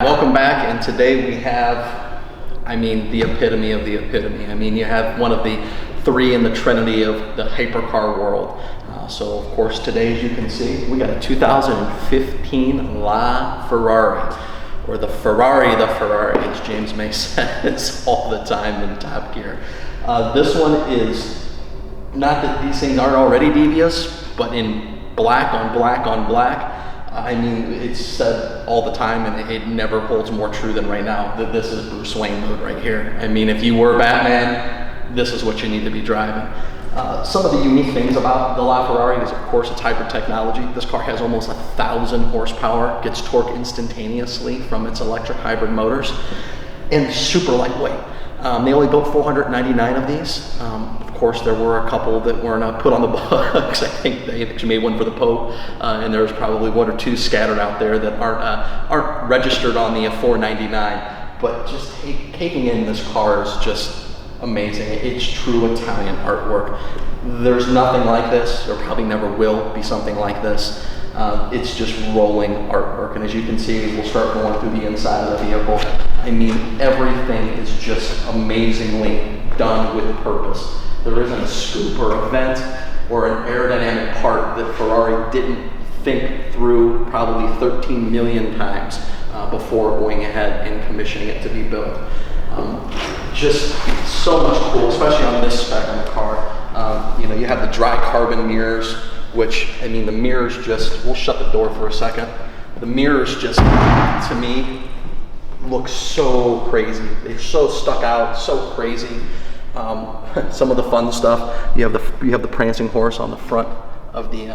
Welcome back, and today we have, the epitome of the epitome. You have one of the three in the trinity of the hypercar world. So of course today, as you can see, we got a 2015 LaFerrari, or the Ferrari, as James May says all the time in Top Gear. This one is, not that these things aren't already devious, but in black on black on black. It's said all the time, and it never holds more true than right now, that this is Bruce Wayne mode right here. If you were Batman, this is what you need to be driving. Some of the unique things about the LaFerrari is, of course, its hybrid technology. This car has almost 1,000 horsepower, gets torque instantaneously from its electric hybrid motors, and super lightweight. They only built 499 of these. Of course, there were a couple that weren't put on the books. I think they actually made one for the Pope, and there's probably one or two scattered out there that aren't registered on the 499. But just taking in this car is just amazing. It's true Italian artwork. There's nothing like this. There probably never will be something like this. It's just rolling artwork, and as you can see, we'll start going through the inside of the vehicle. Everything is just amazingly done with purpose. There isn't a scoop or a vent or an aerodynamic part that Ferrari didn't think through probably 13 million times before going ahead and commissioning it to be built. Just so much cool, especially on this spec on the car. You have the dry carbon mirrors, which, the mirrors just, we'll shut the door for a second. The mirrors just, to me, look so crazy. They're so stuck out, so crazy. Some of the fun stuff, you have the prancing horse on the front of the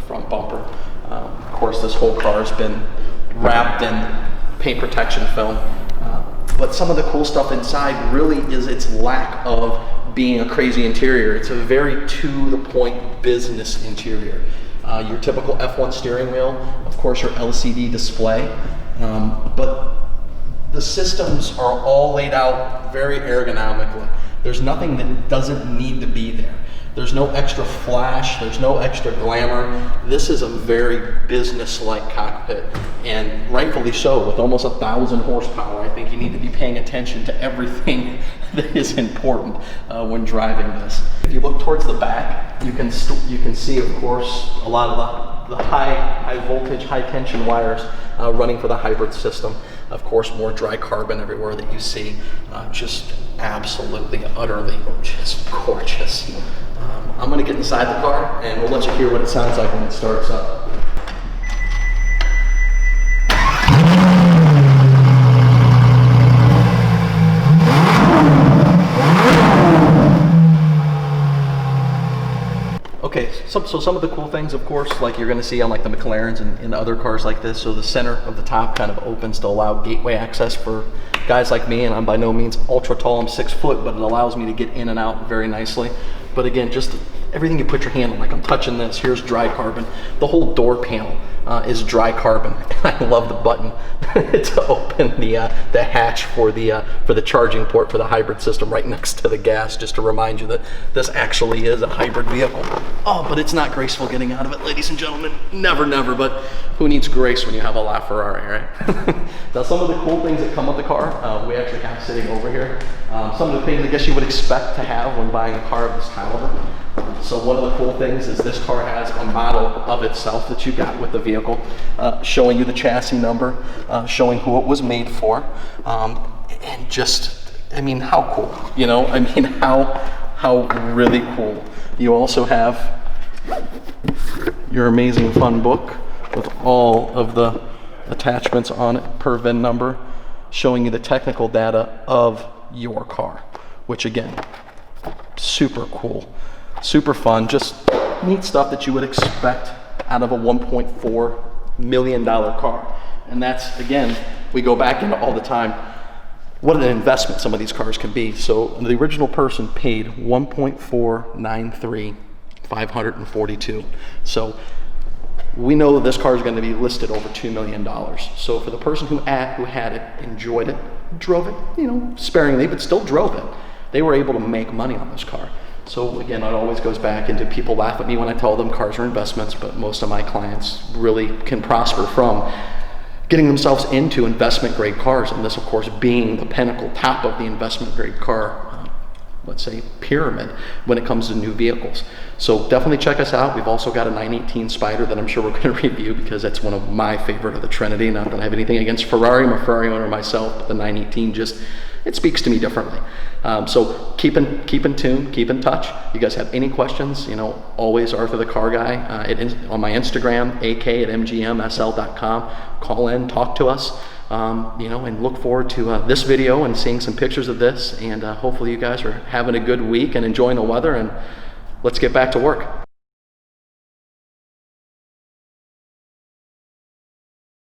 front bumper. Of course, this whole car has been wrapped in paint protection film. But some of the cool stuff inside really is its lack of being a crazy interior. It's a very to-the-point business interior. Your typical F1 steering wheel, of course, your LCD display, but the systems are all laid out very ergonomically. There's nothing that doesn't need to be there. There's no extra flash, there's no extra glamour. This is a very business-like cockpit, and rightfully so. With almost 1,000 horsepower, I think you need to be paying attention to everything that is important when driving this. If you look towards the back, you can see, of course, a lot of the high voltage, high tension wires running for the hybrid system. Of course, more dry carbon everywhere that you see. Just absolutely, utterly just gorgeous. I'm going to get inside the car, and we'll let you hear what it sounds like when it starts up. Okay, so some of the cool things, of course, like you're going to see on like the McLarens and other cars like this. So the center of the top kind of opens to allow gateway access for guys like me, and I'm by no means ultra tall. I'm 6 foot, but it allows me to get in and out very nicely. But again, just everything you put your hand on, like I'm touching this, here's dry carbon. The whole door panel is dry carbon. I love the button to open the hatch for the charging port for the hybrid system right next to the gas, just to remind you that this actually is a hybrid vehicle. Oh, but it's not graceful getting out of it, ladies and gentlemen. Never, never, but who needs grace when you have a LaFerrari, right? Now, some of the cool things that come with the car, we actually have sitting over here. Some of the things I guess you would expect to have when buying a car of this caliber. So one of the cool things is this car has a model of itself that you got with the vehicle, showing you the chassis number, showing who it was made for, and just, how cool, how really cool. You also have your amazing fun book with all of the attachments on it per VIN number, showing you the technical data of your car, which again, super cool. Super fun, just neat stuff that you would expect out of a $1.4 million car. And that's, again, we go back into all the time, what an investment some of these cars can be. So the original person paid $1.493,542. So we know this car is going to be listed over $2 million. So for the person who had it, enjoyed it, drove it, sparingly, but still drove it, they were able to make money on this car. So again, it always goes back into, people laugh at me when I tell them cars are investments, but most of my clients really can prosper from getting themselves into investment grade cars, and this of course being the pinnacle top of the investment grade car, let's say, pyramid when it comes to new vehicles. So definitely check us out. We've also got a 918 Spider that I'm sure we're going to review because that's one of my favorite of the Trinity. Not that I have anything against Ferrari, I'm a Ferrari owner myself, but the 918 just, it speaks to me differently. So keep in tune, keep in touch. You guys have any questions, you know, always Arthur the Car Guy on my Instagram, ak@mgmsl.com. Call in, talk to us. You know, and look forward to this video and seeing some pictures of this, and hopefully you guys are having a good week and enjoying the weather, and let's get back to work.